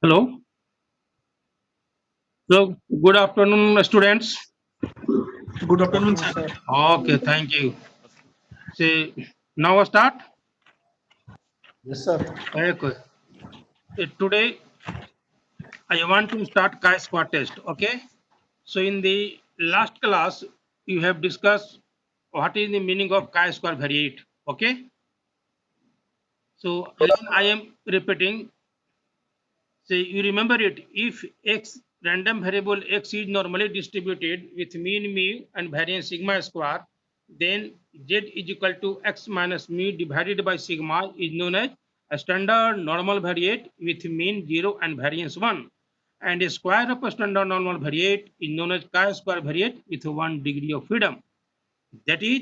Hello. So, good afternoon, students. Good Good afternoon, afternoon, sir. sir. Okay, thank you. See, now I start. Yes, sir. Okay. Today I want to start chi-square test. Okay. So, in the last class, you have discussed what is the meaning of chi-square variate. Okay. So, again, I am repeating. Say, you remember it. If x random variable x is normally distributed with mean mu and variance sigma square, then z is equal to x minus mu divided by sigma is known as a standard normal variate with mean 0 and variance 1. And a square of a standard normal variate is known as chi-square variate with 1 degree of freedom. That is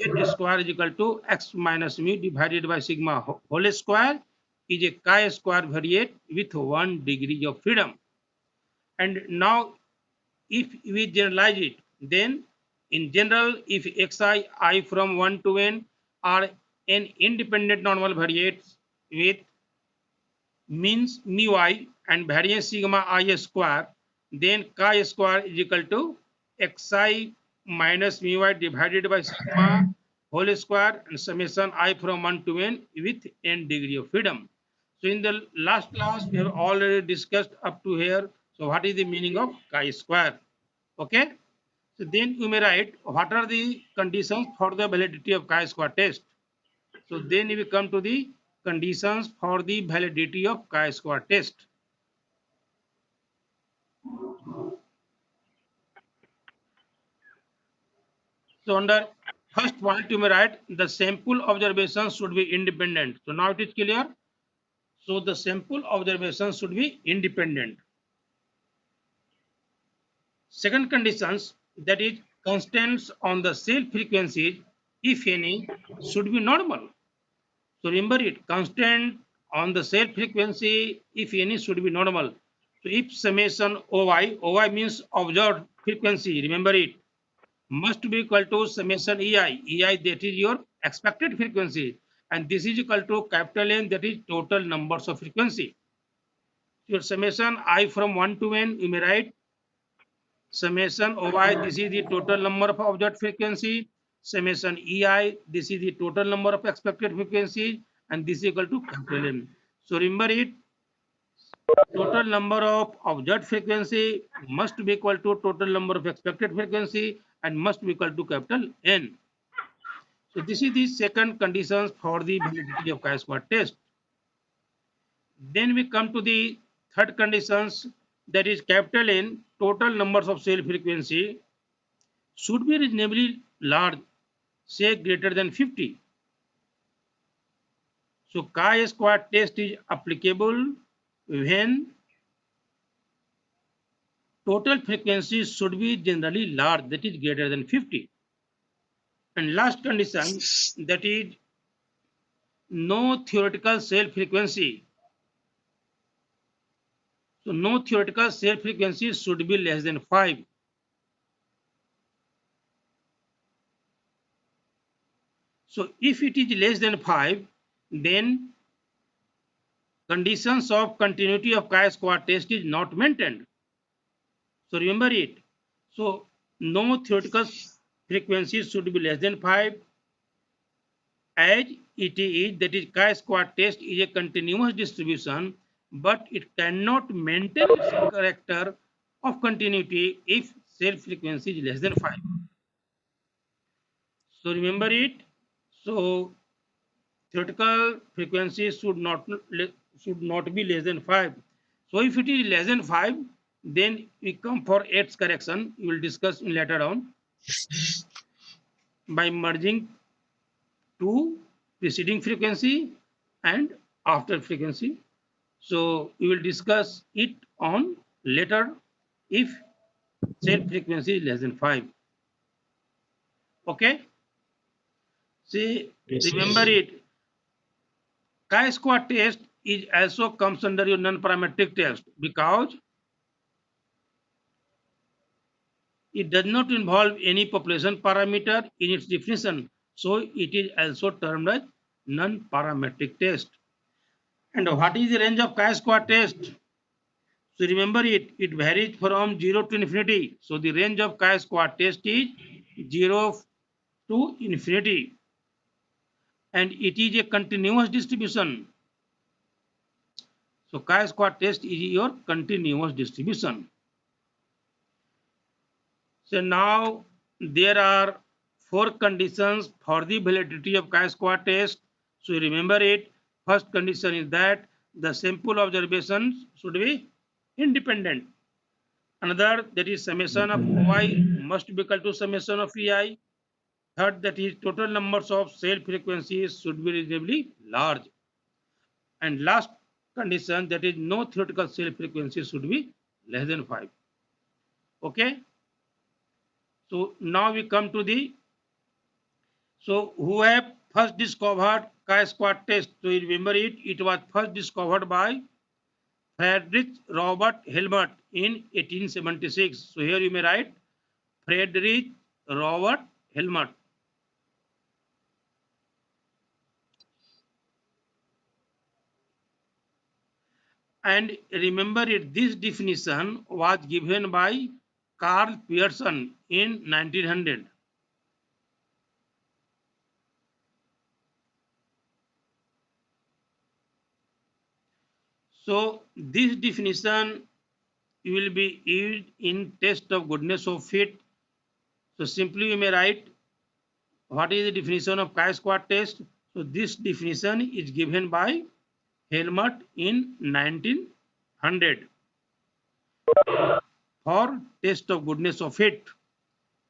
z square is equal to x minus mu divided by sigma whole square is a chi-square variate with 1 degree of freedom. And now if we generalize it, then in general, if xi I from 1 to n are n independent normal variates with means mu I and variance sigma I square, then chi square is equal to xi minus mu I divided by sigma whole square and summation I from 1 to n with n degree of freedom. So in the last class, we have already discussed up to here. So what is the meaning of chi square? Okay. So then you may write what are the conditions for the validity of chi-square test. So then we come to the conditions for the validity of chi-square test. So under first point you may write the sample observations should be independent. So now it is clear. So the sample observations should be independent. Second conditions, that is constants on the cell frequencies, if any, should be normal. So remember it, constant on the cell frequency, if any, should be normal. So if summation OI means observed frequency, remember it, must be equal to summation EI that is your expected frequency, and this is equal to capital N, that is total numbers of frequency. Your summation I from 1 to n, you may write summation OI, this is the total number of observed frequency, summation EI, this is the total number of expected frequency, and this is equal to capital N. So remember it, total number of observed frequency must be equal to total number of expected frequency and must be equal to capital N. So this is the second conditions for the validity of chi-square test. Then we come to the third conditions, that is capital N, total numbers of cell frequency should be reasonably large, say greater than 50. So chi-square test is applicable when total frequency should be generally large, that is greater than 50. And last condition, that is no theoretical cell frequency. So no theoretical cell frequency should be less than 5. So if it is less than 5, then conditions of continuity of chi-square test is not maintained. So remember it. So no theoretical frequency should be less than 5, as it is, that is chi-square test is a continuous distribution, but it cannot maintain its character of continuity if cell frequency is less than 5. So remember it. So theoretical frequency should not be less than 5. So if it is less than 5, then we come for its correction. We will discuss later on by merging two preceding frequency and after frequency. So we will discuss it on later if cell frequency is less than 5. Okay. See, Yes, remember yes. it. Chi-square test is also comes under your non-parametric test because it does not involve any population parameter in its definition. So it is also termed as non-parametric test. And what is the range of chi-square test? So remember it varies from 0 to infinity. So the range of chi-square test is 0 to infinity. And it is a continuous distribution. So chi-square test is your continuous distribution. So now there are 4 conditions for the validity of chi-square test. So remember it. First condition is that the sample observations should be independent. Another, that is summation of OI must be equal to summation of EI. Third, that is total numbers of cell frequencies should be reasonably large. And last condition, that is no theoretical cell frequency should be less than 5. Okay. So now we come to the, so who have first discovered chi-square test? So you remember it was first discovered by Friedrich Robert Helmert in 1876. So here you may write Friedrich Robert Helmert. And remember it, this definition was given by Carl Pearson in 1900. So this definition will be used in test of goodness of fit. So simply we may write what is the definition of chi-square test. So this definition is given by Helmert in 1900 for test of goodness of fit.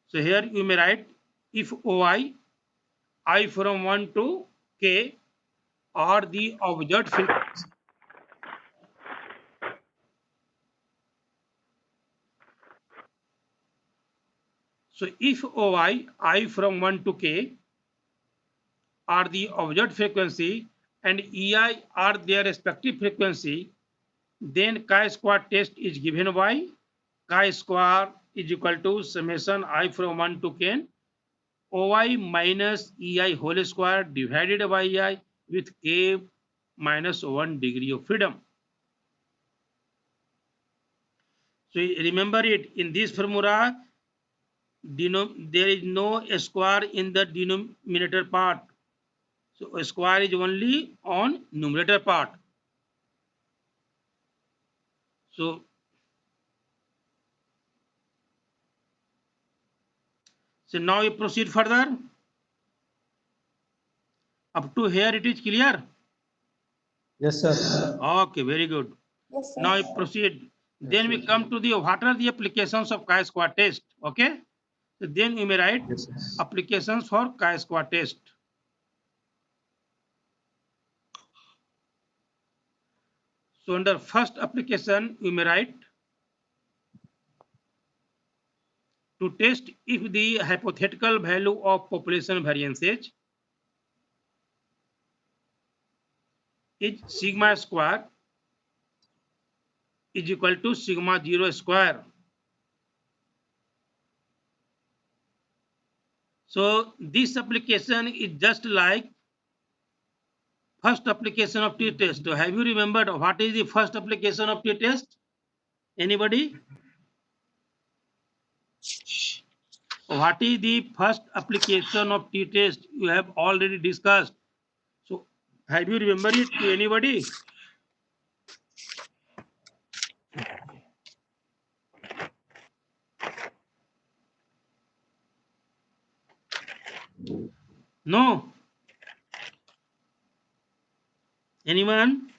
So here you may write if OI I from 1 to k are the observed frequency. So if OI I from 1 to k are the observed frequency and EI are their respective frequency, then chi-square test is given by chi-square is equal to summation I from 1 to k OI minus EI whole square divided by EI with k minus 1 degree of freedom. So remember it, in this formula there is no square in the denominator part. So a square is only on numerator part. So now we proceed further. Up to here it is clear? Yes, sir. Okay, very good. Yes, sir. Now we proceed. Then we come to the what are the applications of chi-square test? Okay. So then you may write Yes, sir. applications for chi-square test. So under first application you may write to test if the hypothetical value of population variances is sigma square is equal to sigma 0 square. So this application is just like first application of t-test. So have you remembered what is the first application of t-test? Anybody? What is the first application of t-test? You have already discussed. So have you remembered it to anybody? No? Anyone?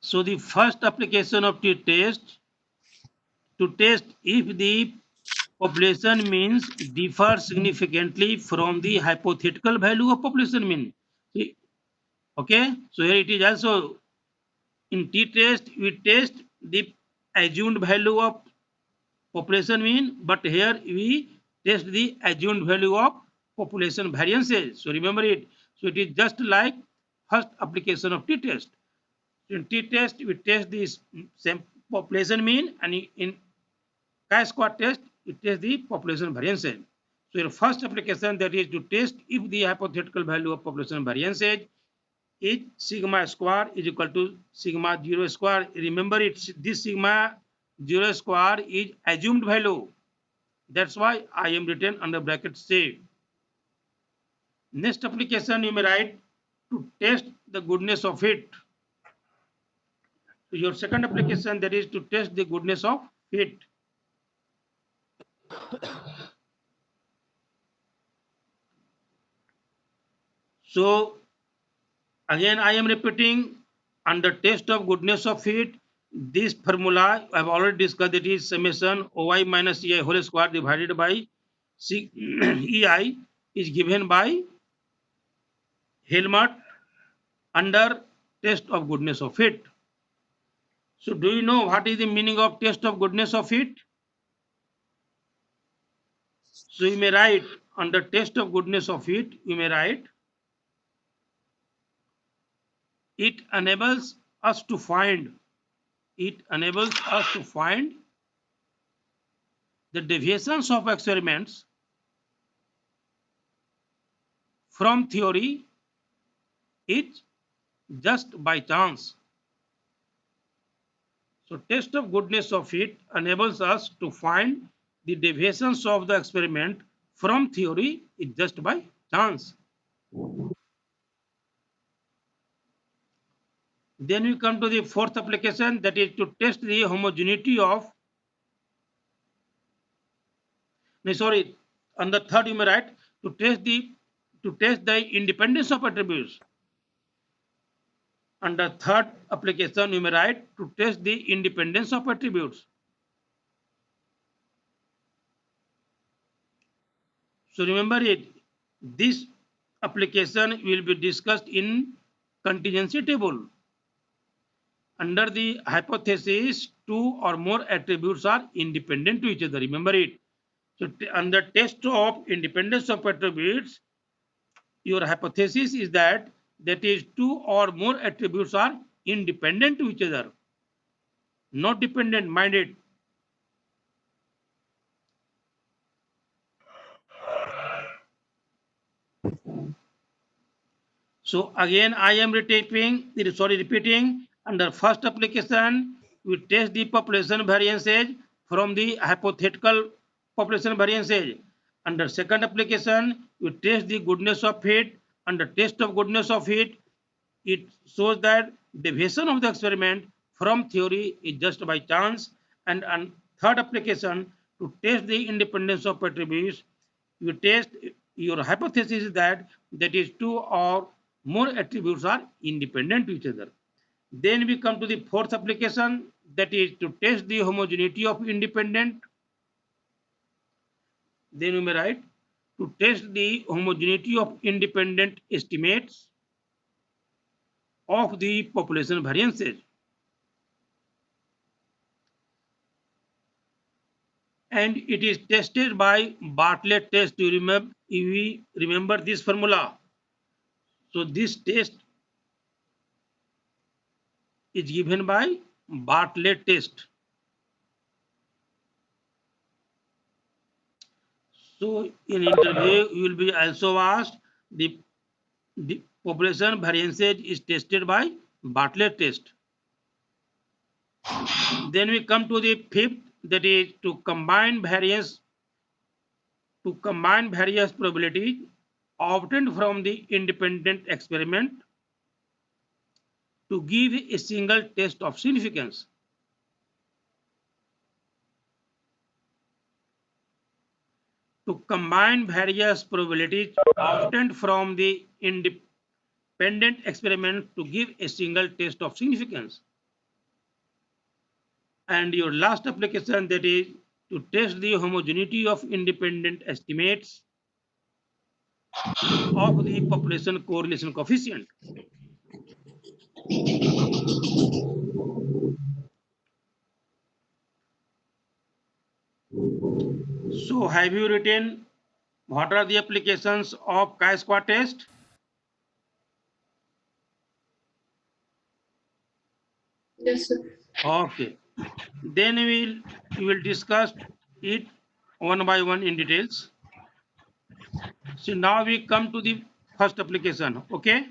So the first application of t-test to test if the population means differ significantly from the hypothetical value of population mean. See, okay, so here it is also in t-test we test the assumed value of population mean, but here we test the assumed value of population variances. So remember it. So it is just like first application of t-test. In t-test we test this same population mean, and in chi-square test it tests the population variances. So your first application, that is to test if the hypothetical value of population variance is sigma square is equal to sigma 0 square. Remember, this sigma 0 square is assumed value. That's why I am written under bracket say. Next application you may write to test the goodness of it. So your second application, that is to test the goodness of it. So again I am repeating, under test of goodness of it, this formula I have already discussed, that is summation OI minus EI whole square divided by EI is given by Helmut under test of goodness of it. So do you know what is the meaning of test of goodness of it? So you may write under test of goodness of it, you may write, it enables us to find the deviations of experiments from theory is just by chance. So test of goodness of it enables us to find the deviations of the experiment from theory is just by chance. Then we come to the fourth application, that is to test the homogeneity of, no, sorry, on the third you may write to test the independence of attributes. Under third application you may write to test the independence of attributes. So remember it, this application will be discussed in contingency table. Under the hypothesis, two or more attributes are independent to each other. Remember it. So under test of independence of attributes, your hypothesis is that is two or more attributes are independent to each other, not dependent, minded. So again I am repeating, under first application we test the population variances from the hypothetical population variances. Under second application we test the goodness of it. Under test of goodness of it, it shows that deviation of the experiment from theory is just by chance. And on third application, to test the independence of attributes, you test your hypothesis is that is two or more attributes are independent to each other. Then we come to the fourth application, that is to test the homogeneity of independent. Then we may write to test the homogeneity of independent estimates of the population variances. And it is tested by Bartlett test. You remember this formula. So this test is given by Bartlett test. So in interview you will be also asked the population variances is tested by Bartlett test. Then we come to the fifth, that is to combine various probabilities obtained from the independent experiment to give a single test of significance. To combine various probabilities obtained from the independent experiment to give a single test of significance. And your last application, that is to test the homogeneity of independent estimates of the population correlation coefficient. So have you written what are the applications of chi-square test? Yes, sir. Okay. Then we will discuss it one by one in details. So now we come to the first application. Okay.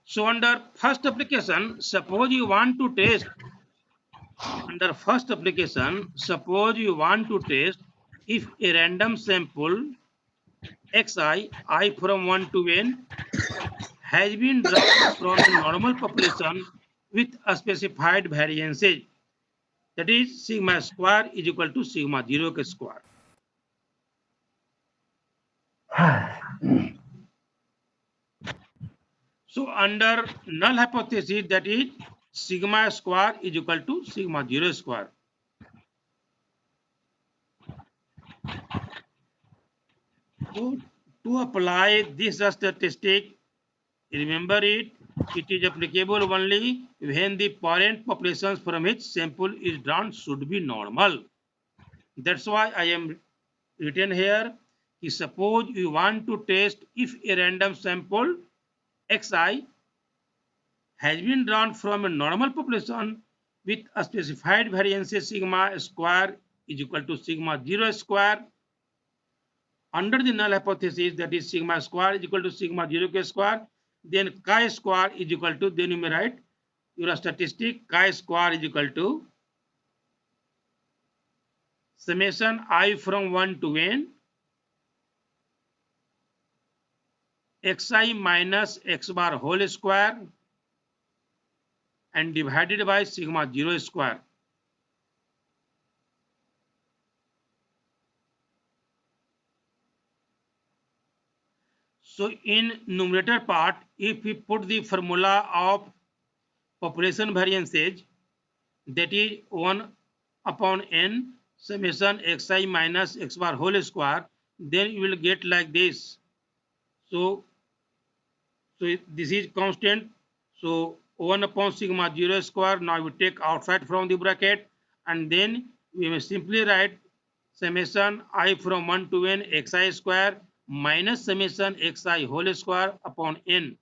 So under first application, suppose you want to test. Under first application, suppose you want to test if a random sample xi, I from 1 to n, has been drawn from a normal population with a specified variances. That is sigma square is equal to sigma 0 square. So under null hypothesis, that is sigma square is equal to sigma 0 square. So to apply this statistic, remember it is applicable only when the parent populations from which sample is drawn should be normal. That's why I am written here. Suppose you want to test if a random sample xi has been drawn from a normal population with a specified variance sigma square is equal to sigma 0 square. Under the null hypothesis, that is sigma square is equal to sigma 0 square, then chi square is equal to, then you may write your statistic chi square is equal to summation I from 1 to n xi minus x bar whole square and divided by sigma 0 square. So in numerator part, if we put the formula of population variances, that is 1 upon n summation xi minus x bar whole square, then you will get like this. So this is constant. So 1 upon sigma 0 square, now we take outside from the bracket, and then we may simply write summation I from 1 to n xi square minus summation xi whole square upon n.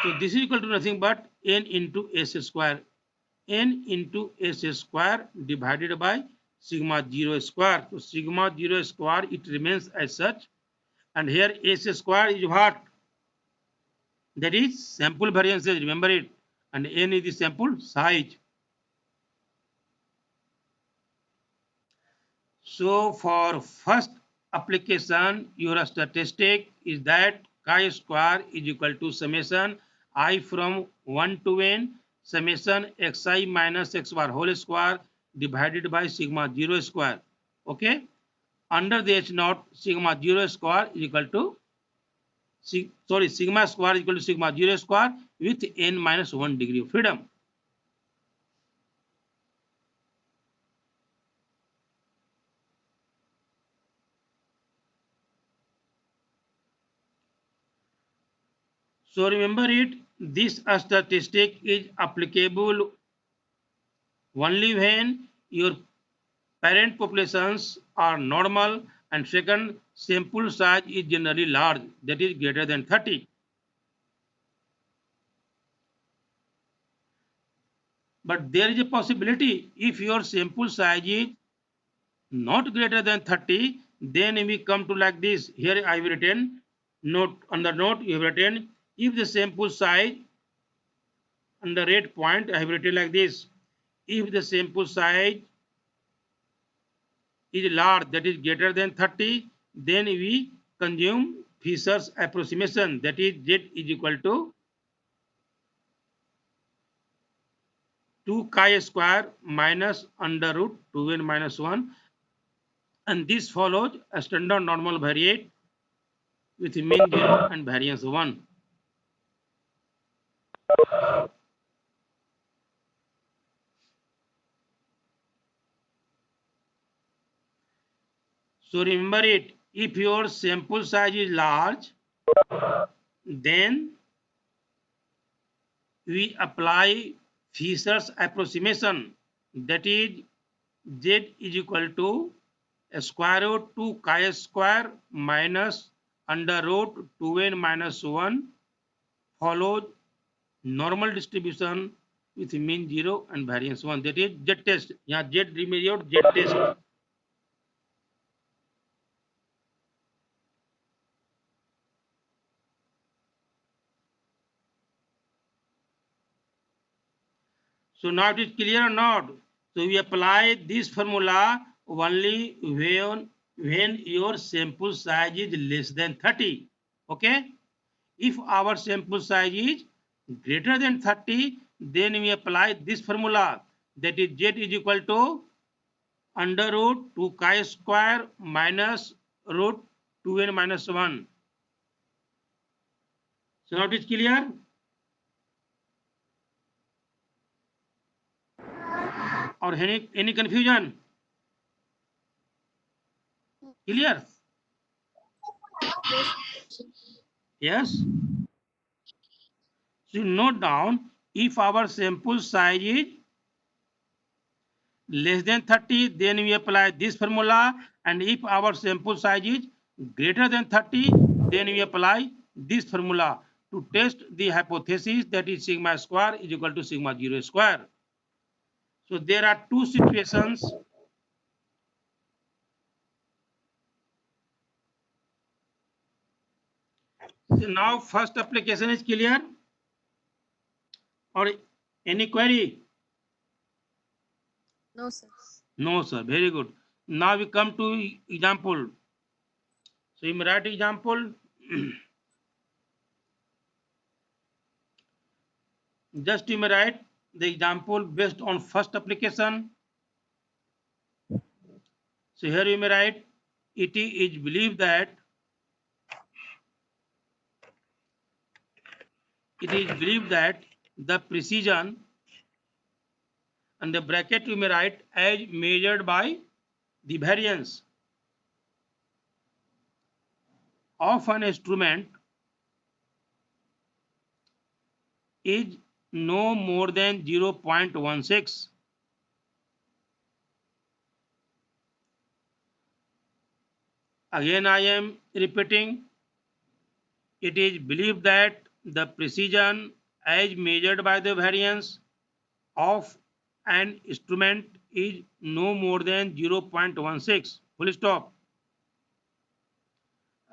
So this is equal to nothing but n into s square. N into s square divided by sigma 0 square. So sigma 0 square, it remains as such. And here s square is what? That is sample variances, remember it. And n is the sample size. So for first application, your statistic is that chi square is equal to summation I from 1 to n summation xi minus x bar whole square divided by sigma 0 square. Okay. Under the h naught, sigma 0 square is equal to sigma square is equal to sigma 0 square with n minus 1 degree of freedom. So remember it, this statistic is applicable only when your parent populations are normal and second, sample size is generally large, that is greater than 30. But there is a possibility if your sample size is not greater than 30, then we come to like this. Here I have written note, under note you have written if the sample size, under red point I have written like this, if the sample size is large, that is greater than 30, then we consume Fisher's approximation, that is z is equal to 2 chi square minus under root 2n minus 1, and this follows a standard normal variate with mean 0 and variance 1. So remember it, if your sample size is large, then we apply Fisher's approximation, that is z is equal to square root 2 chi square minus under root 2n minus 1 follows normal distribution with mean 0 and variance 1. That is Z test. यहाँ Z remediate Z test. So now it is clear or not? So we apply this formula only when your sample size is less than 30. Okay? If our sample size is greater than 30, then we apply this formula, that is Z is equal to under root 2 chi square minus root 2n minus 1. So now it is clear? Or any confusion? Clear? Yes? So note down, if our sample size is less than 30, then we apply this formula, and if our sample size is greater than 30, then we apply this formula to test the hypothesis, that is sigma square is equal to sigma 0 square. So there are two situations. So now first application is clear, or any query? No, sir. No, sir. Very good. Now we come to example. So you may write example. Just you may write the example based on first application. So here you may write, it is believed that the precision, and the bracket you may write, as measured by the variance of an instrument is no more than 0.16. Again I am repeating, it is believed that the precision as measured by the variance of an instrument is no more than 0.16. Full stop.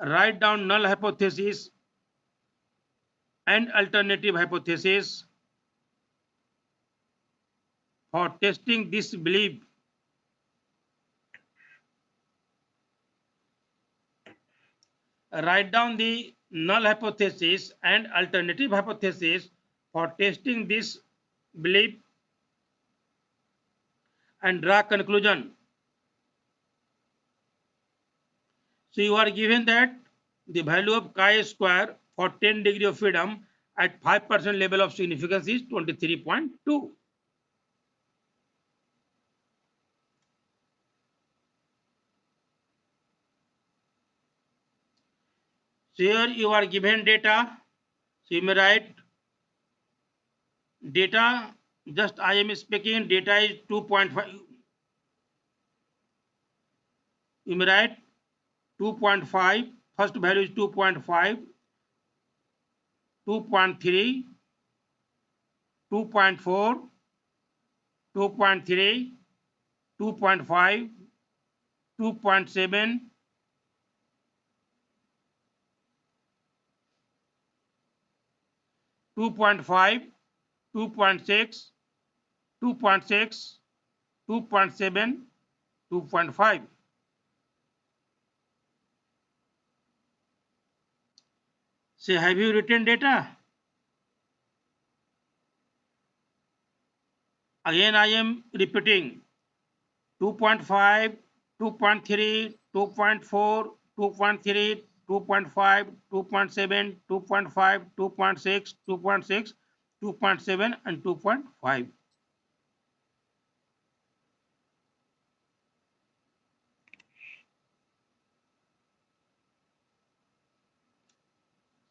Write down null hypothesis and alternative hypothesis for testing this belief. Write down the null hypothesis and alternative hypothesis for testing this belief and draw conclusion. So you are given that the value of chi square for 10 degree of freedom at 5% level of significance is 23.2. So here you are given data. So you may write data, just I am speaking, data is 2.5. You may write 2.5, first value is 2.5, 2.3, 2.4, 2.3, 2.5, 2.7, 2.5, 2.6, 2.6, 2.7, 2.5. Say, have you written data? Again I am repeating, 2.5, 2.3, 2.4, 2.3, 2.5, 2.7, 2.5, 2.6, 2.6, 2.7 and 2.5.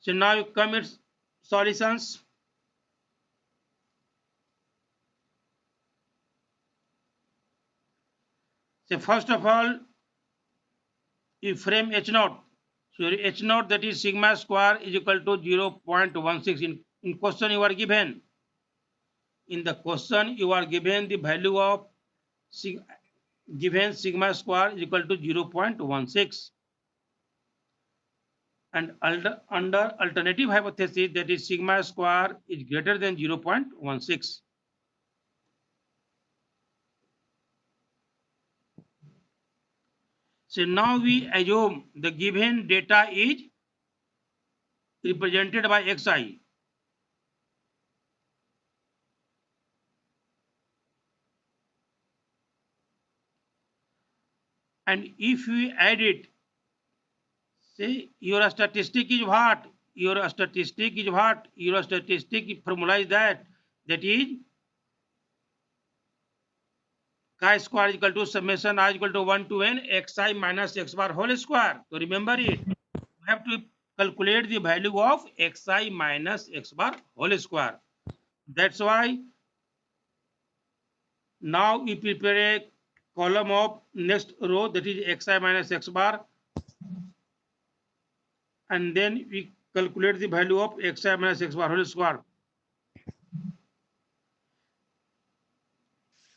So now you come its solutions. So first of all, you frame H naught. So H naught, that is sigma square, is equal to 0.16. In question you are given in the question you are given the value of given sigma square is equal to 0.16, and under alternative hypothesis, that is sigma square is greater than 0.16. So now we assume the given data is represented by xi. And if we add it, say your statistic is what? Your statistic is what? Your statistic formula is that is chi square is equal to summation I is equal to 1 to n xi minus x bar whole square. So remember it. We have to calculate the value of xi minus x bar whole square. That's why now we prepare a column of next row, that is xi minus x bar, and then we calculate the value of xi minus x bar whole square.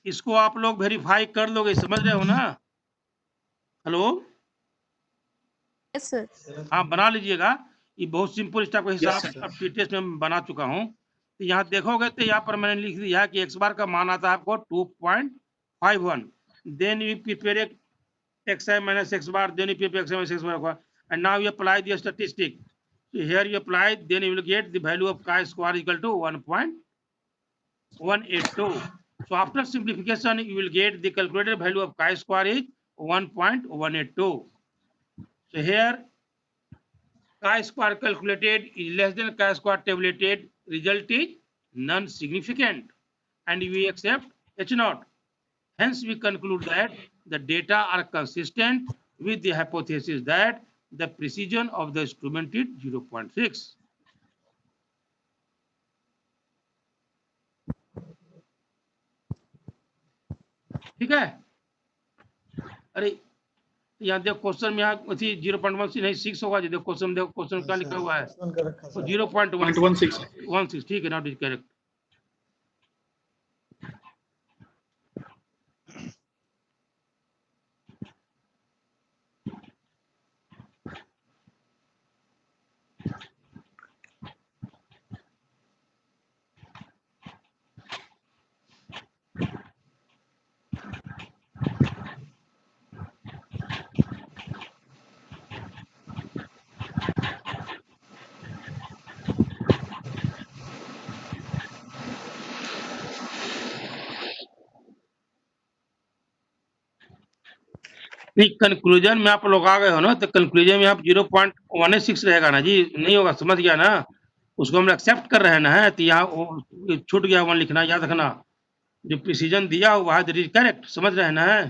इसको आप लोग verify कर लोगे, समझ रहे हो ना? Hello, Yes, sir. हाँ बना लीजिएगा, ये बहुत सिंपल स्टेप का हिसाब अब टेस्ट में बना चुका हूँ। तो यहाँ देखोगे तो यहाँ पर मैंने लिख दिया कि एक्स बार का मान आता है आपको 2.51, then you prepare xi minus x bar, then you prepare xi minus x bar, and now you apply the statistic. So here you apply, then you will get the value of chi square equal to 1.182. So after simplification, you will get the calculated value of chi square is 1.182. So here chi square calculated is less than chi square tabulated. Result is non-significant, and we accept H naught. Hence, we conclude that the data are consistent with the hypothesis that the precision of the instrument is 0.6. ठीक है? अरे यहाँ देखो question में यहाँ 0.1 नहीं 6 होगा, देखो क्वेश्चन, देखो क्वेश्चन क्या लिखा हुआ है, 0.16. ठीक है, नॉट इज करेक्ट. कंक्लूजन में आप लोग आ गए हो ना, तो कंक्लूजन में आप 0.186 रहेगा ना जी, नहीं होगा, समझ गया ना? उसको हम एक्सेप्ट कर रहे हैं ना, तो यहाँ छूट गया 1 लिखना, याद रखना, जो प्रिसीजन दिया हुआ है दैट इज करेक्ट, समझ रहे हैं ना?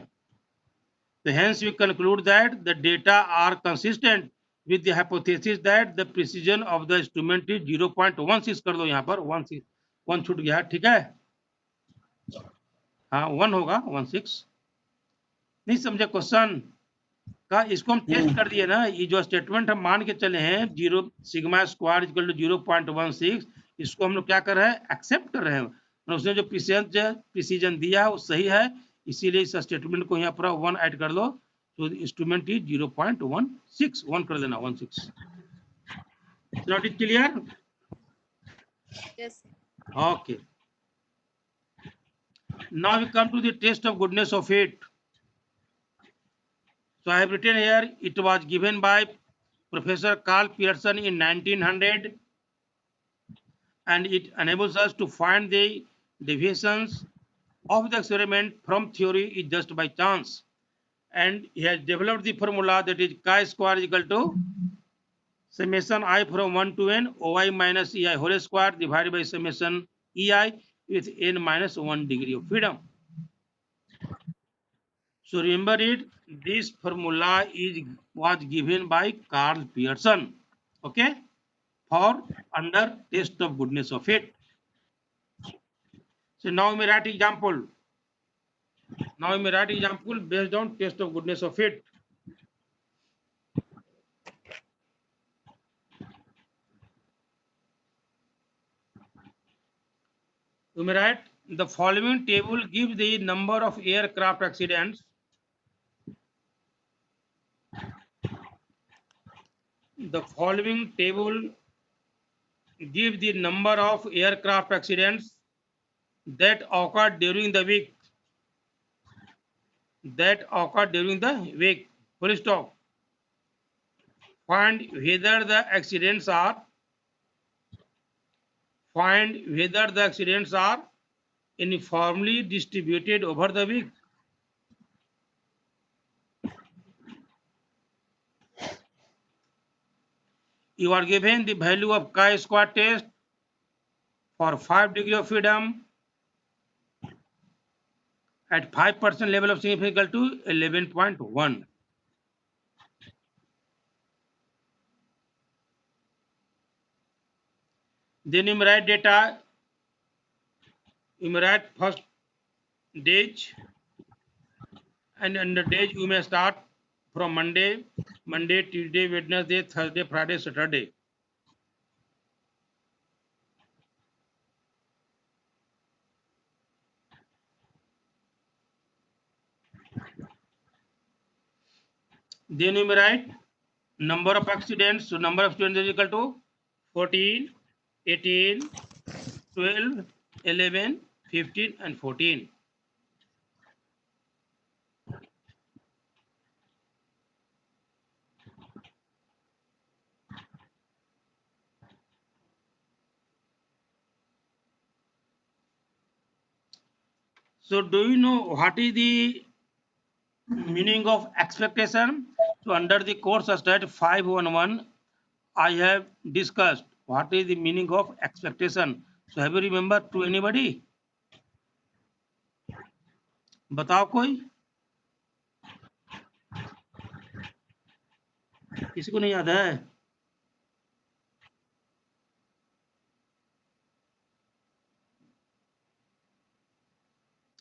तो hence we conclude that the data are consistent with the hypothesis that the precision of the instrument is 0.16. कर दो यहाँ पर 1 छूट गया, ठीक है? हाँ 1 होगा, 16 नहीं समझे क्वेश्चन का? इसको हम टेस्ट कर दिए ना, ये जो स्टेटमेंट हम मान के चले हैं 0 सिग्मा स्क्वायर इक्वल टू 0.16, इसको हम लोग क्या कर रहे हैं, एक्सेप्ट कर रहे हैं, और उसने जो प्रिसीजन दिया वो सही है, इसीलिए इस स्टेटमेंट को यहाँ पर 1 ऐड कर दो, तो इंस्ट्रूमेंट इज 0.16, 1 कर देना, 16. Not it clear? Yes. Okay. Now we come to the test of goodness of it. So I have written here, it was given by Professor Carl Pearson in 1900, and it enables us to find the deviations of the experiment from theory is just by chance. And he has developed the formula that is chi square is equal to summation I from 1 to n oi minus ei whole square divided by summation ei with n minus 1 degree of freedom. So remember it, this formula was given by Carl Pearson, okay, for under test of goodness of it. So now we may write example. Now we may write example based on test of goodness of it. We may write The following table gives the number of aircraft accidents. The following table gives the number of aircraft accidents that occurred during the week. That occurred during the week. Full stop. Find whether the accidents are uniformly distributed over the week. You are given the value of chi-square test for 5 degree of freedom at 5% level of significance equal to 11.1. Then you write data. You write first days, and under days you may start from Monday, Tuesday, Wednesday, Thursday, Friday, Saturday. Then you write number of accidents. So number of students is equal to 14, 18, 12, 11, 15 and 14. So do you know what is the meaning of expectation? So under the course study 511, I have discussed what is the meaning of expectation. So have you remember to anybody? बताओ कोई, किसी को नहीं याद है?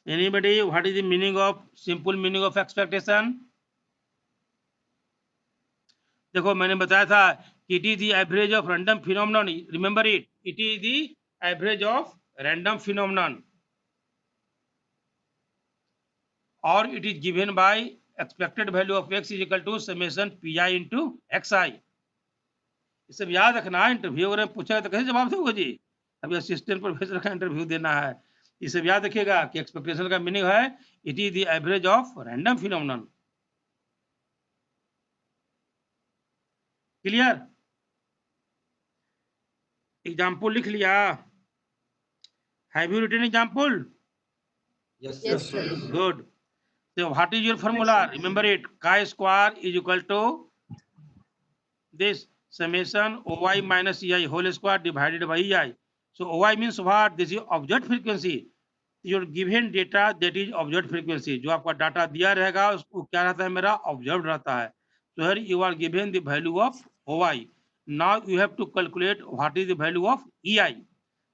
Anybody, what is the meaning of simple meaning of expectation? देखो मैंने बताया था it is the average of random phenomenon. Remember it. It is the average of random phenomenon, or it is given by expected value of x is equal to summation pi into xi. ये सब याद रखना है, interview अगर पूछेगा तो कैसे जवाब दोगे जी? अभी असिस्टेंट प्रोफेसर का इंटरव्यू देना है, ये सब याद रखिएगा कि एक्सपेक्टेशन का मीनिंग है it is the average of random phenomenon. Clear? Example लिख लिया? Have you written example? Yes, Yes, sir. sir. Good. So what is your formula? Remember it. Chi square is equal to this summation OI minus EI whole square divided by EI. So OI means what? This is observed frequency. Your given data that is observed frequency. जो आपका data दिया रहेगा उसको क्या रहता है? मेरा observed रहता है. So here you are given the value of OI. Now you have to calculate what is the value of EI.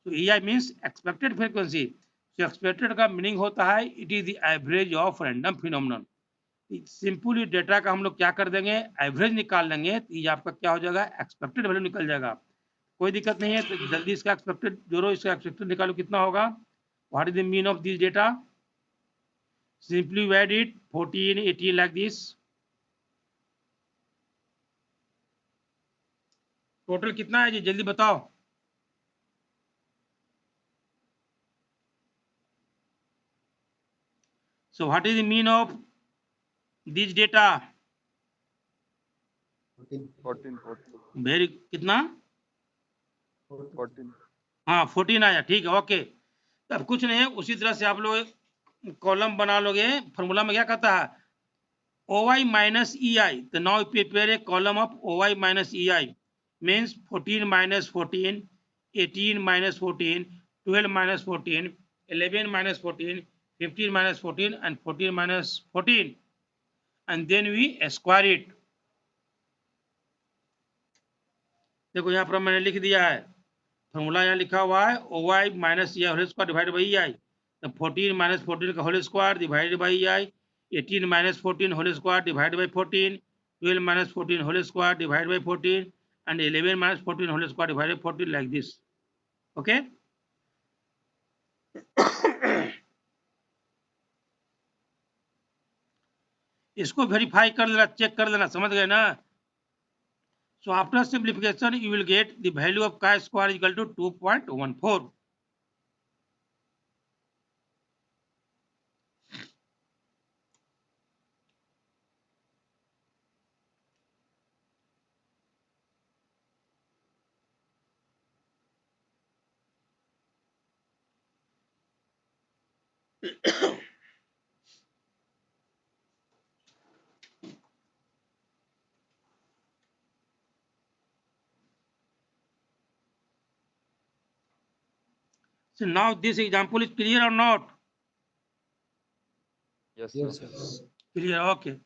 So EI means expected frequency. So expected का meaning होता है it is the average of random phenomenon. Simply data का हम लोग क्या कर देंगे? Average निकाल लेंगे, तो ये आपका क्या हो जाएगा? एक्सपेक्टेड वैल्यू निकल जाएगा. कोई दिक्कत नहीं है, तो जल्दी इसका एक्सपेक्टेड जोड़ो, इसका एक्सपेक्टेड निकालो कितना होगा? What is the mean of this data? Simply add it 14, 18 like this. Total कितना है जी? जल्दी बताओ. So what is the mean of this data? 14. Very कितना? 14. हाँ 14 आया, ठीक है, ओके. अब कुछ नहीं है, उसी तरह से आप लोग कॉलम बना लोगे. फॉर्मूला में क्या कहता है? OI minus EI. So now prepare a column of OI minus EI. Means 14 minus 14, 18 minus 14, 12 minus 14, 11 minus 14, 15 minus 14 and 14 minus 14. And then we square it. देखो यहाँ पर मैंने लिख दिया है, फॉर्मूला यहाँ लिखा हुआ है OI minus EI whole square divide by EI. तो 14 माइनस 14 का whole square divided by EI, 18 minus 14 whole square divided by 14, 12 minus 14 whole square divided by 14, and 11 minus 14 whole square divided by 14 like this. Okay. इसको verify कर लेना, check कर लेना, समझ गए ना? So after simplification, you will get the value of chi square is equal to 2.14. So now this example is clear or not? Yes, Yes, sir. sir. Clear, okay.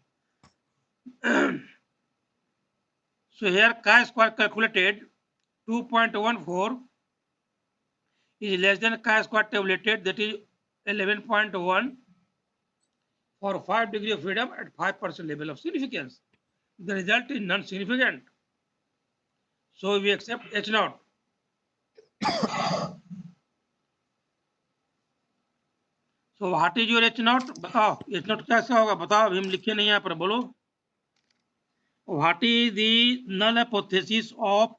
So here chi square calculated 2.14 is less than chi square tabulated, that is 11.1 for 5 degree of freedom at 5% level of significance. The result is non-significant. So we accept H naught. So what is your H naught? बताओ H naught कैसा होगा, बताओ, अभी हम लिखे नहीं यहाँ पर, बोलो. What is the null hypothesis of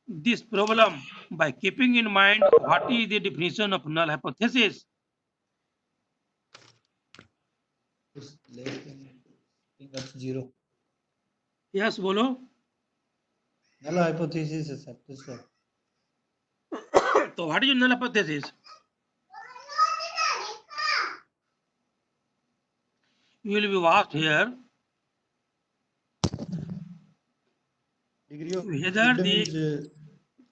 this problem? By keeping in mind what is the definition of null hypothesis? It's less than equal to 0. Yes, बोलो. Null hypothesis is accepted, sir. So what is null hypothesis? You will be asked here Degree of whether freedom the is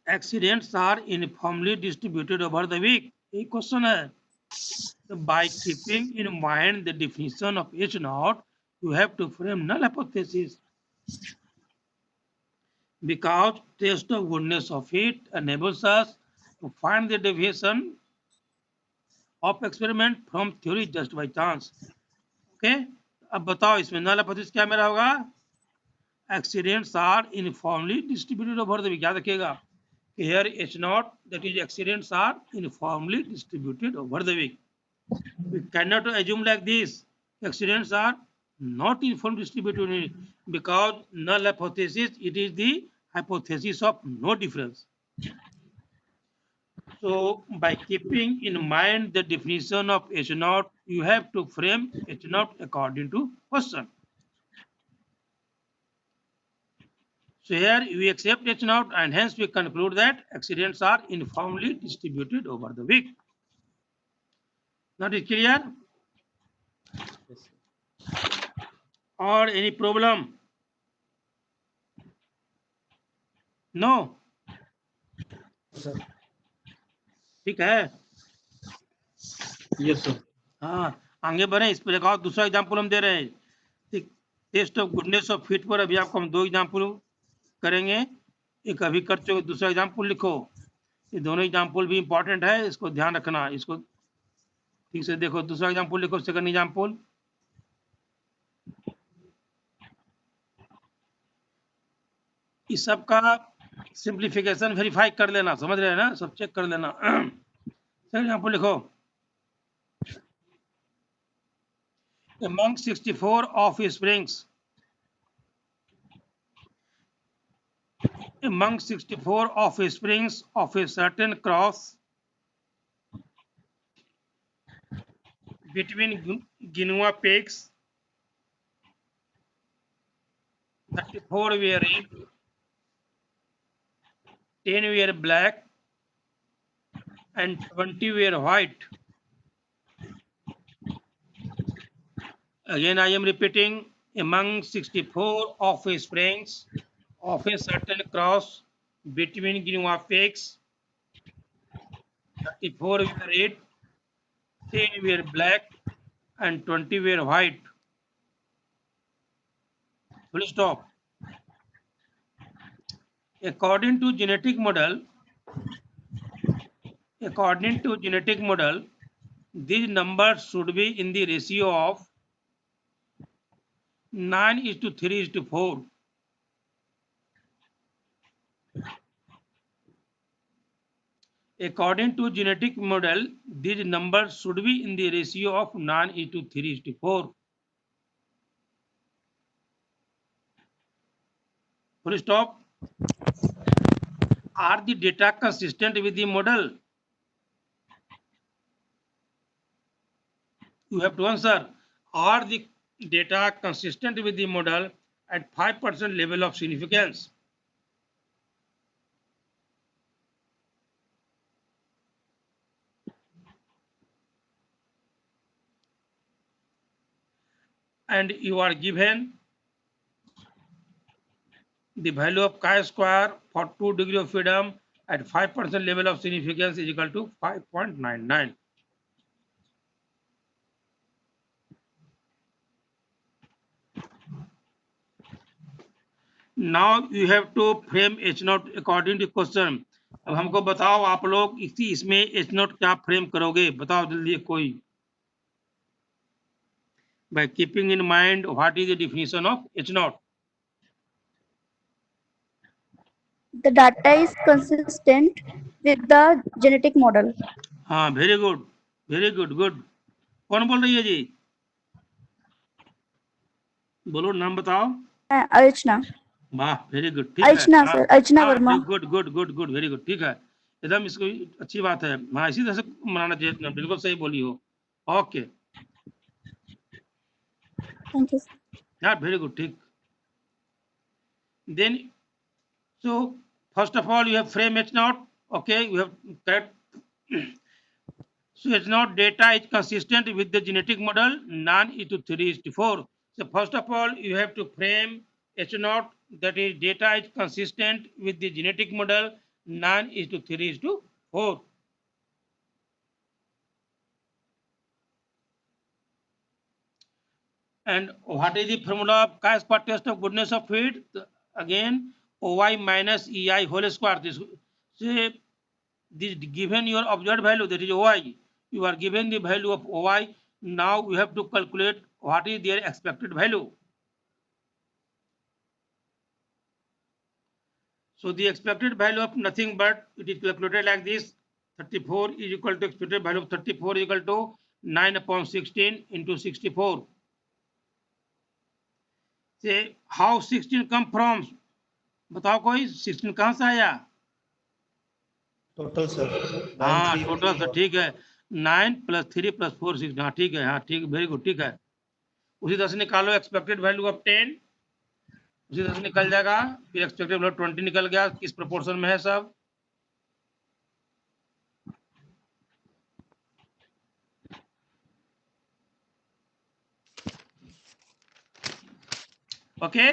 accidents are uniformly distributed over the week. ये question है. So by keeping in mind the definition of H naught, you have to frame null hypothesis. Because test of goodness of it enables us to find the deviation of experiment from theory just by chance. Okay? अब बताओ इसमें null hypothesis क्या मेरा होगा? Accidents are uniformly distributed over the week. याद रखिएगा. Here H naught, that is accidents are uniformly distributed over the week. We cannot assume like this. Accidents are not uniformly distributed because null hypothesis, it is the hypothesis of no difference. So by keeping in mind the definition of H naught, you have to frame H naught according to question. So here we accept H naught and hence we conclude that accidents are uniformly distributed over the week. That is clear? yes, sir. Or any problem? No? Sir. ठीक है. Yes, sir. हाँ, आगे बढ़े. इस पर एक और दूसरा एग्जाम्पल हम दे रहे हैं. Test of goodness of fit पर अभी आपको हम 2 एग्जाम्पल करेंगे. एक अभी कर चुके, दूसरा एग्जाम्पल लिखो. ये दोनों एग्जाम्पल भी इंपॉर्टेंट है, इसको ध्यान रखना. इसको ठीक से देखो. दूसरा एग्जाम्पल लिखो, सेकंड एग्जाम्पल. इस सब का सिंप्लीफिकेशन वेरीफाई कर लेना, समझ रहे हैं ना, सब चेक कर लेना. सेकंड एग्जाम्पल लिखो. Among 64 offsprings, among 64 offsprings of a certain cross between Guinea pigs, 34 were red, 10 were black, and 20 were white. Again, I am repeating, among 64 offsprings of a certain cross between Guinea pigs, 34 were red, 10 were black, and 20 were white. Full stop. According to genetic model, these numbers should be in the ratio of 9:3:4. According to genetic model, these numbers should be in the ratio of 9:3:4. full stop. Are the data consistent with the model? You have to answer. Are the data consistent with the model at 5% level of significance? And you are given the value of chi-square for 2 degree of freedom at 5% level of significance is equal to 5.99. Now you have to frame H naught according to question. अब हमको बताओ आप लोग इसमें H naught क्या frame करोगे, बताओ जल्दी कोई. By keeping in mind what is the definition of H naught. The data is consistent with the genetic model. हाँ, very good, very good, good. कौन बोल रही है जी? बोलो नाम बताओ. Archana. वाह, वेरी गुड, ठीक है. Archana हाँ, sir, Archana हाँ, Verma. Good good good good, very good, ठीक है. एकदम इसको अच्छी बात है. हाँ, इसी तरह से मनाना चाहिए. बिल्कुल सही बोली हो. Okay, Thank you. yeah, very good, ठीक. Then, so first of all, you have frame H naught. Okay, you have that. So H naught data is consistent with the genetic model. None is to 3:4. So first of all, you have to frame H naught, that is data is consistent with the genetic model. None is to 3:4. And what is the formula of chi-square test of goodness of fit? Again, OY minus EI whole square. This given your observed value, that is OI. You are given the value of OI. Now we have to calculate what is their expected value. So the expected value of nothing but it is calculated like this. 34 is equal to expected value of 34 is equal to 9 upon 16 into 64. Say how 16 come from? बताओ कोई 16 कहाँ से आया? Total sir. हाँ, 9, 3, total 4. Sir, ठीक है. 9 + 3 + 4 6. हाँ, ठीक है. हाँ, ठीक, वेरी गुड, ठीक है. उसी तरह से निकालो एक्सपेक्टेड वैल्यू ऑफ 10. उसी तरह से निकल जाएगा. फिर एक्सपेक्टेड वैल्यू 20 निकल गया. किस प्रोपोर्शन में है सब? ओके,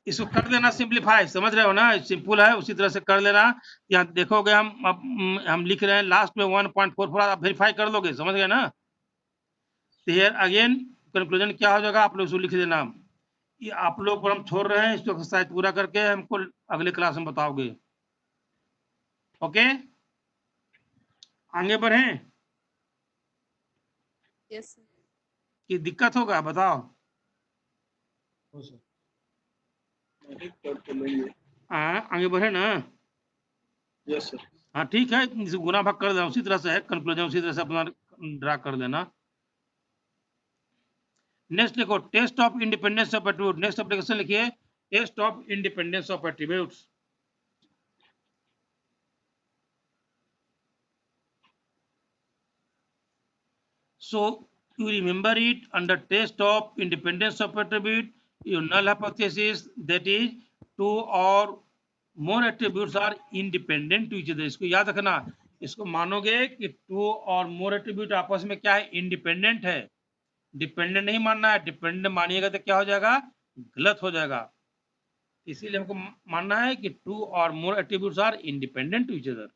इसको कर देना सिंप्लीफाई. समझ रहे हो ना? सिंपल है, उसी तरह से कर लेना. यहाँ देखोगे हम लिख रहे हैं लास्ट में 1.44. आप वेरीफाई कर लोगे, समझ गए ना? हियर अगेन कंक्लूजन क्या हो जाएगा, आप लोग इसको लिख देना. ये आप लोग को हम छोड़ रहे हैं, इसको एक्सरसाइज पूरा करके हमको अगले क्लास में बताओगे. ओके, आगे बढ़े. Yes, sir. कि दिक्कत होगा, बताओ. हो सर. आगे बढ़े ना? Yes sir. हाँ, ठीक है. इसको गुना भाग कर देना, उसी तरह से है. कंक्लूजन उसी तरह से अपना ड्रा कर देना. नेक्स्ट लिखो test of independence of attribute. Next application लिखिए test of independence of attributes. So you remember it under test of independence of attribute, your null hypothesis, that is two or more attributes are independent to each other. इसको याद रखना. इसको मानोगे कि two और मोर attribute आपस में क्या है, इंडिपेंडेंट है. डिपेंडेंट नहीं मानना है. डिपेंडेंट मानिएगा तो क्या हो जाएगा, गलत हो जाएगा. इसीलिए हमको मानना है कि टू और more attributes are independent to each other.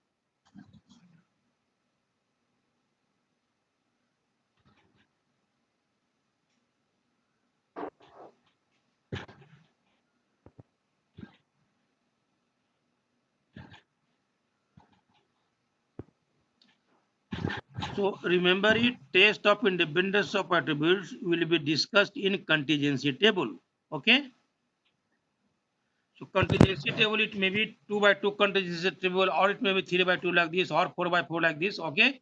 So remember it, test of independence of attributes will be discussed in contingency table. Okay. So contingency table, it may be 2 by 2 contingency table, or it may be 3 by 2 like this, or 4 by 4 like this. Okay.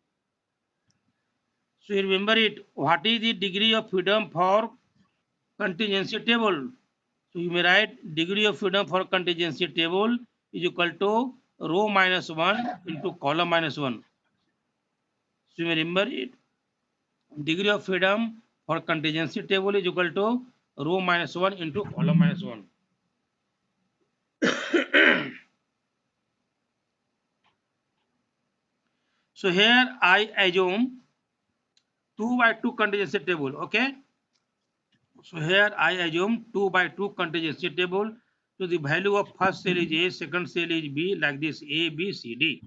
So you remember it, what is the degree of freedom for contingency table? So you may write degree of freedom for contingency table is equal to row minus 1 into column minus 1. So you may remember it. Degree of freedom for contingency table is equal to row minus 1 into column minus 1. So here I assume 2 by 2 contingency table. Okay. So here I assume 2 by 2 contingency table. So the value of first cell is A, second cell is B, like this A, B, C, D.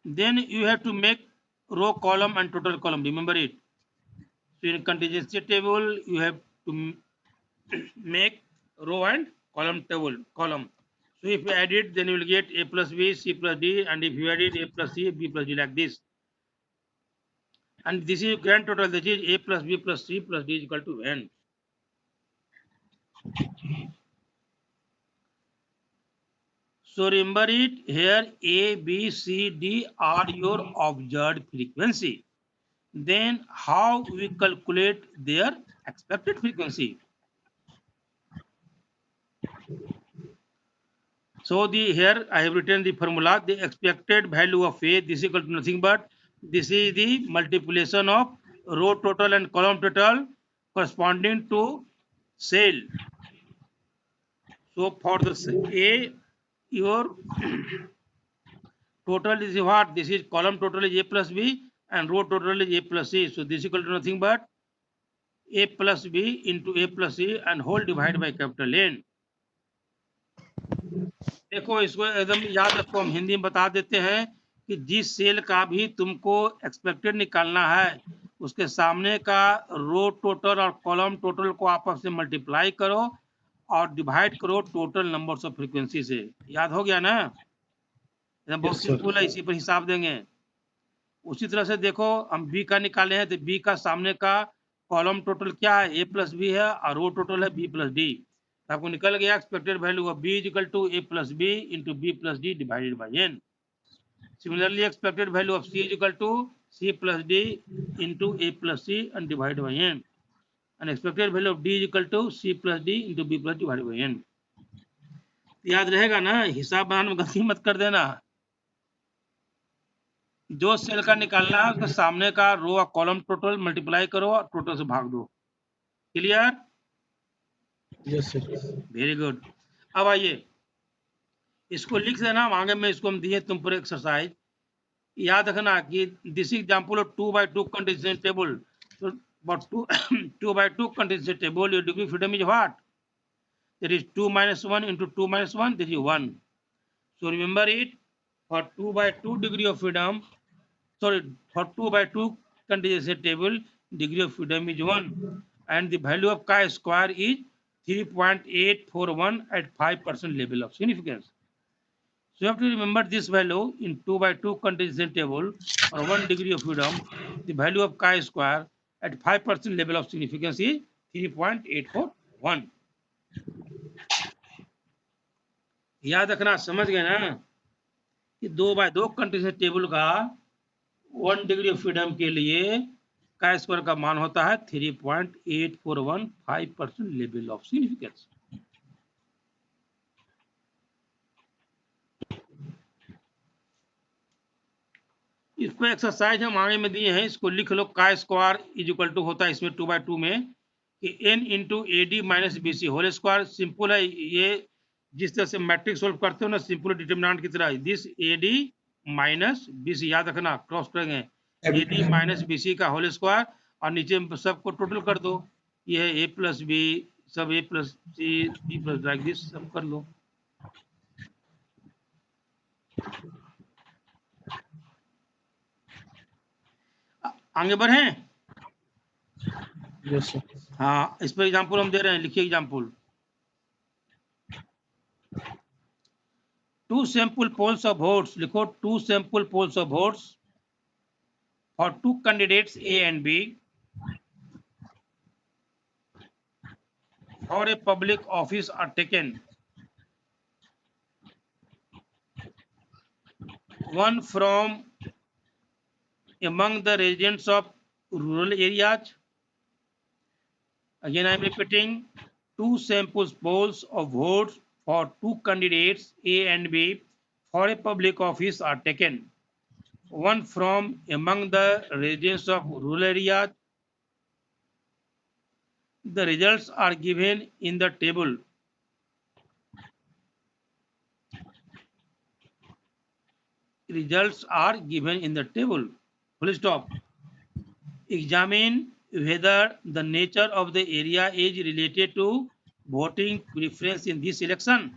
Then you have to make row, column and total column. Remember it. So in contingency table, you have to make row and column table. So if you add it, then you will get A plus B, C plus D, and if you add it, A plus C, B plus D, like this. And this is grand total, that is A plus B plus C plus D is equal to N. So remember it, here A, B, C, D are your observed frequency. Then how we calculate their expected frequency? So here I have written the formula. The expected value of A, this is equal to nothing but this is the multiplication of row total and column total corresponding to cell. So for the A, your total is what? This is column total is A plus B and row total is A plus C. So this is equal to nothing but A plus B into A plus C and whole divided by capital N. देखो इसको एकदम याद रखो, हम हिंदी में बता देते हैं कि जिस सेल का भी तुमको एक्सपेक्टेड निकालना है उसके सामने का रो टोटल और कॉलम टोटल को आपस में मल्टीप्लाई करो और डिवाइड करो टोटल नंबर्स ऑफ फ्रीक्वेंसी से। याद हो गया ना? बहुत सिंपल है, इसी पर हिसाब देंगे। उसी तरह से देखो हम बी का निकाले हैं तो बी का सामने का कॉलम टोटल क्या है? ए प्लस बी है और रो टोटल है बी प्लस डी। आपको निकल गया expected value of B is equal to A plus B into B plus D divided by N. Similarly expected value of C is equal to C plus D into A plus C and divided by N and expected value of D is equal to C plus D into B plus divided by N. याद रहेगा ना? हिसाब बनाने में गलती मत कर देना। जो सेल का निकालना है उसके सामने का रो और कॉलम टोटल मल्टीप्लाई करो और टोटल से भाग दो। Clear? Yes sir. Very good. अब आइए इसको लिख देना, आगे में इसको हम दिए तुम पर एक्सरसाइज। याद रखना कि this example of 2 by 2 contingency table. So for 2 by 2 contingency table, your degree of freedom is what? That is 2 minus 1 into 2 minus 1, that is 1. So remember it, for 2 by 2 degree of freedom, sorry, for 2 by 2 contingency table, degree of freedom is 1 and the value of chi square is 3.841 at 5% level of significance. So you have to remember this value in 2 by 2 contingency table for 1 degree of freedom, the value of chi square at 5% level of significance is 3.841. याद रखना, समझ गए ना कि 2 by 2 continuous table का 1 degree of freedom के लिए का स्क्वायर का मान होता है 3.841 लेवल ऑफ सिग्निफिकेंस। इसको एक्सरसाइज हम आगे में दिए हैं, इसको लिख लो। का स्क्वायर इज इक्वल टू होता है इसमें 2 by 2 में कि n into A D minus B C whole square. Simple है ये, जिस तरह से मैट्रिक्स सोल्व करते हो ना सिंपल डिटरमिनेंट की तरह, this A D minus B C, याद रखना क्रॉस करेंगे A D minus B C का होल स्क्वायर और नीचे सबको टोटल कर दो। ये है ए प्लस बी, सब A plus C B plus like this सब कर लो। आगे बढ़े? Yes sir. हाँ, इस पर एग्जाम्पल हम दे रहे हैं, लिखिए example. Two sample polls of votes, लिखो 2 sample polls of votes for 2 candidates A and B for a public office are taken. One from among the residents of rural areas Again, I am repeating, two sample polls of votes for two candidates A and B for a public office are taken. One from among the residents of rural areas. The results are given in the table. Results are given in the table. Full stop. Examine whether the nature of the area is related to voting preference in this election.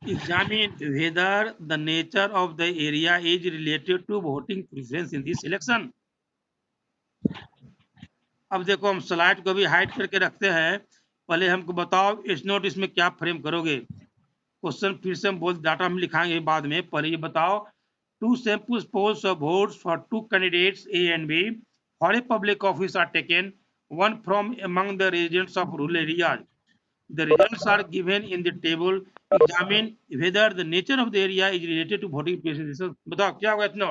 Examine whether the nature of the area is related to voting preference in this election. अब देखो हम slide को भी hide करके रखते हैं, पहले हमको बताओ इस नोट इसमें क्या फ्रेम करोगे। क्वेश्चन फिर से हम बोल डाटा हम लिखाएंगे बाद में, पहले ये बताओ two sample polls of votes for two candidates A and B for a public office are taken, one from among the residents of rural areas. The results are given in the table. Examine whether the nature of the area is related to voting preferences. बताओ क्या होगा इतना?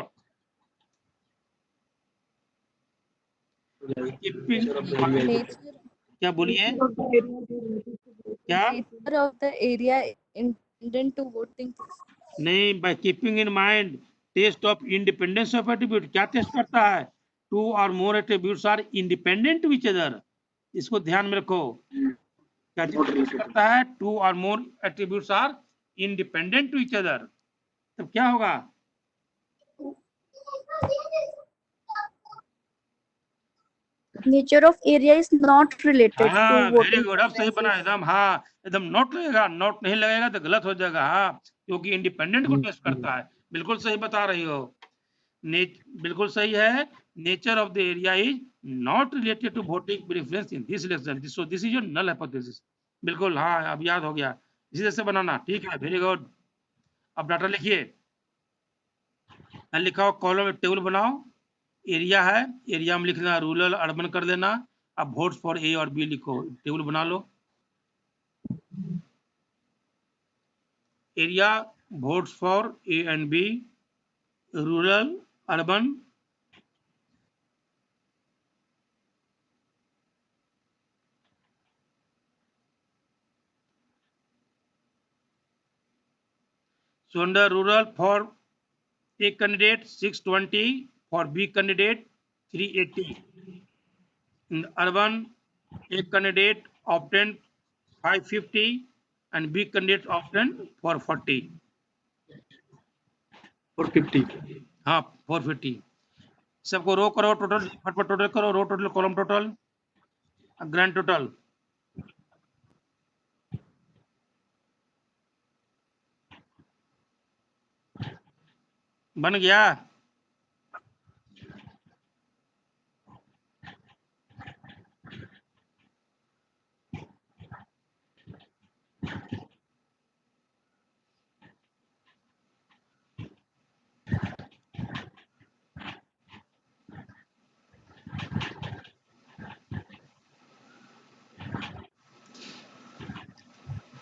Keeping Nature, क्या बोलिए क्या? nature of the area intended to voting. नहीं, by keeping in mind test of independence of attribute. क्या test करता है? Two or more attributes are independent to each other. इसको ध्यान में रखो. क्या टेस्ट करता है? Two or more attributes are independent to each other. तब क्या होगा? Nature of area is not related हाँ, to वेरी voting गुड, अब सही बना preferences. एकदम. हाँ, एकदम नोट लगेगा, नोट नहीं लगेगा तो गलत हो जाएगा. हाँ, क्योंकि इंडिपेंडेंट को टेस्ट करता है. बिल्कुल सही बता रही हो. बिल्कुल सही है. Nature of the area is not related to voting preference in this election. So this is your null hypothesis. बिल्कुल, हाँ, अब याद हो गया. इसी तरह से बनाना. ठीक है, वेरी गुड. अब डाटा लिखिए. लिखाओ, कॉलम में टेबल बनाओ. एरिया है, एरिया में लिखना रूरल अर्बन कर देना. अब वोट्स फॉर ए और बी लिखो, टेबल बना लो. Area, votes for A and B, rural urban. So under rural for A candidate 620, for B candidate 380. In urban, A candidate obtained 550 and B candidate obtained 440. 450. हाँ, 450. सबको रो करो टोटल, फटफट total करो. Row total, column total, grand total. बन गया.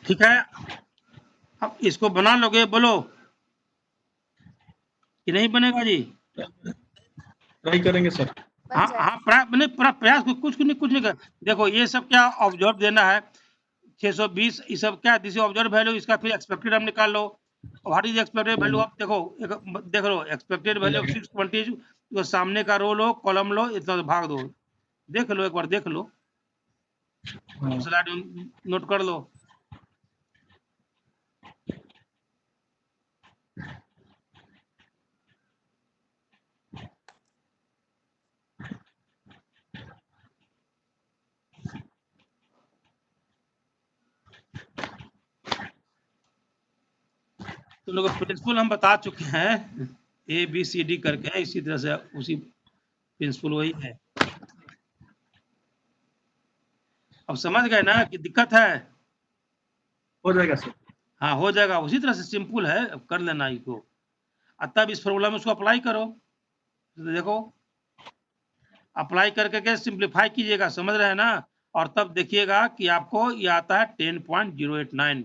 ठीक है, अब इसको बना लोगे, बोलो कि नहीं बनेगा जी? ट्राई करेंगे सर. हाँ हाँ, प्रयास कुछ नहीं कर. देखो ये सब क्या ऑब्जर्व देना है. 620 ये सब क्या, दिस ऑब्जर्व वैल्यू, इसका फिर एक्सपेक्टेड हम निकाल लो. What is expected value? आप देखो, देख लो एक्सपेक्टेड वैल्यू 620, जो सामने का रो लो, कॉलम लो, इतना भाग दो. देख लो, एक बार देख लो, स्लाइड नोट कर लो. तो लोग प्रिंसिपल हम बता चुके हैं, ABCD करके, इसी तरह से उसी प्रिंसिपल वही है. अब समझ गए ना कि दिक्कत है? हो जाएगा सर. हाँ, हो जाएगा. उसी तरह से सिंपल है, अब कर लेना इसको. तब इस फॉर्मूला में उसको अप्लाई करो. तो देखो, अप्लाई करके के सिंप्लीफाई कीजिएगा, समझ रहे हैं ना? और तब देखिएगा कि आपको ये आता है 10.089.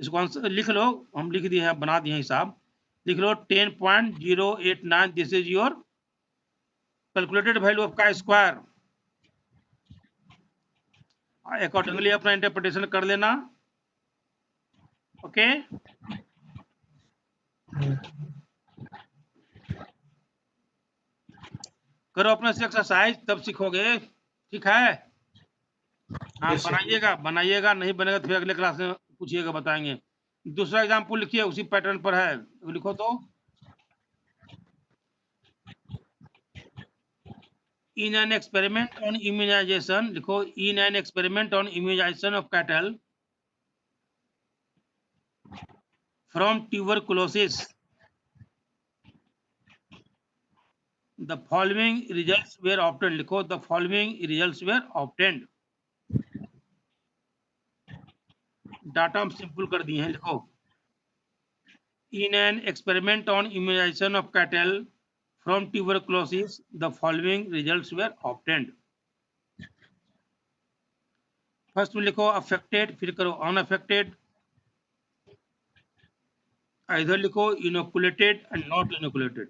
इसको आंसर लिख लो, हम लिख दिए हैं, बना दिए हैं हिसाब, लिख लो 10.089, this is your calculated value of का स्क्वायर। अकॉर्डिंगली अपना इंटरप्रिटेशन कर लेना। ओके, करो अपने से एक्सरसाइज, तब सीखोगे, ठीक है? हाँ Yes, sir. बनाइएगा, बनाइएगा, नहीं बनेगा तो फिर अगले क्लास में पूछिएगा, बताएंगे। दूसरा एग्जाम्पल लिखिए, उसी पैटर्न पर है, लिखो तो। In an experiment on immunization, लिखो, in an experiment on immunization of cattle from tuberculosis, the following results were obtained, लिखो, the following results were obtained। Data हम सिंपल कर दिए हैं, लिखो, in an experiment on immunization of cattle from tuberculosis, the following results were obtained। First में लिखो affected, फिर करो अनअफेक्टेड, इधर लिखो इनोकुलेटेड एंड नॉट इनोकुलेटेड।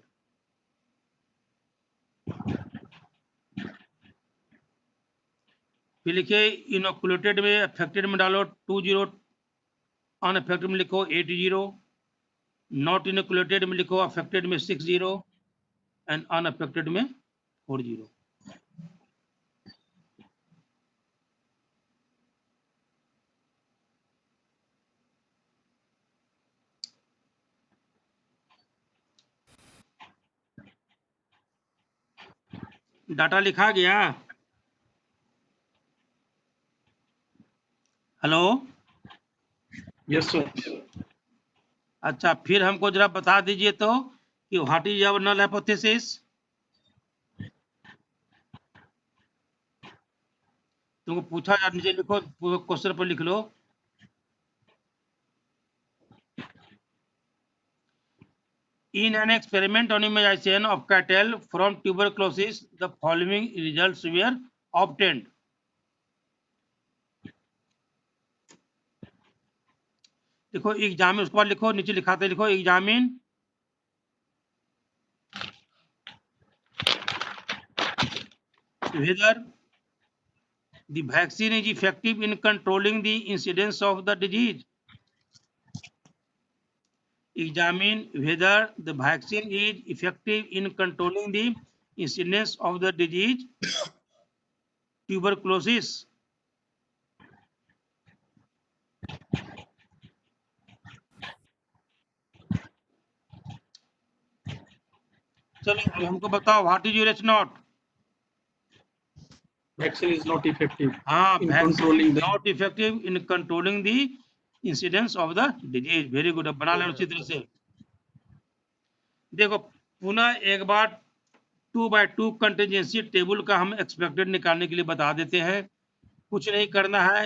फिर लिखिए इनोकुलेटेड में, अफेक्टेड में डालो 20, अनअफेक्टेड में लिखो 80, नॉट इनोकुलेटेड में लिखो अफेक्टेड में 60 एंड अनअफेक्टेड में 40। डाटा लिखा गया? Hello, Yes, sir. अच्छा, फिर हमको जरा बता दीजिए तो कि what is our null hypothesis. तुमको पूछा यार, नीचे लिखो, क्वेश्चन पर लिख लो। In an experiment on immunization of cattle from tuberculosis, the following results were obtained। देखो एग्जामिन, उसके बाद लिखो, नीचे लिखाते लिखो examine whether the vaccine is effective in controlling the incidence of the disease। Examine whether the vaccine is effective in controlling the incidence of the disease tuberculosis। चलो अब हमको बताओ, what is your H not. Vaccine is not effective हाँ, in vaccine controlling is the. not effective in controlling the incidence of the disease। Very good, अब बना लेना उसी तरह से। देखो पुनः एक बार 2x2 कंटीजेंसी टेबल का हम एक्सपेक्टेड निकालने के लिए बता देते हैं। कुछ नहीं करना है,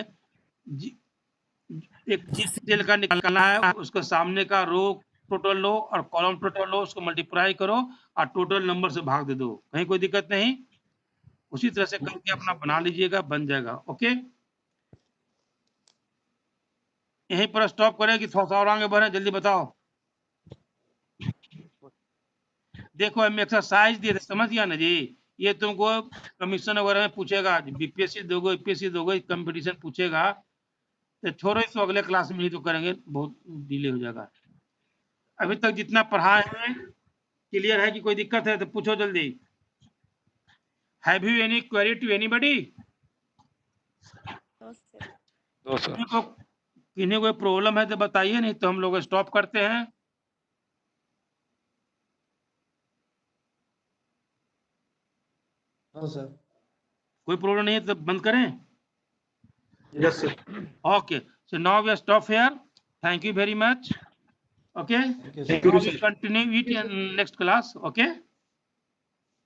एक जिस सेल का निकालना है उसके सामने का रो टोटल लो और कॉलम टोटल लो, उसको मल्टीप्लाई करो और टोटल नंबर से भाग दे दो, कहीं कोई दिक्कत नहीं। उसी तरह से करके अपना बना लीजिएगा, बन जाएगा। ओके, यहीं पर स्टॉप करें कि थोड़ा सा और आगे बढ़े, जल्दी बताओ। देखो हम एक्सरसाइज दिए थे, समझ गया ना जी। ये तुमको कमीशन वगैरह में पूछेगा, बीपीएससी दोगे, यूपीएससी दोगे, कंपटीशन पूछेगा, तो छोड़ो इसको, अगले क्लास में ही तो करेंगे, बहुत डिले हो जाएगा। अभी तक जितना पढ़ाए हैं क्लियर है कि कोई दिक्कत है तो पूछो जल्दी। Have you any query to anybody? No, sir. किन्हीं कोई प्रॉब्लम है तो बताइए, नहीं तो हम लोग स्टॉप करते हैं। No, sir. कोई प्रॉब्लम नहीं है तो बंद करें। Yes, sir. Okay, so now we stop here. Thank you very much. Okay, Thank you, sir. Thank you, now sir. we continue it in next class. Okay,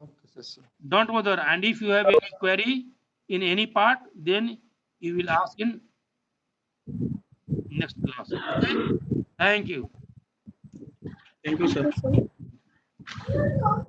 Okay, sir. don't bother, and if you have any query in any part, then you will ask in next class. Okay, thank you. Thank you, sir. Yes, sir.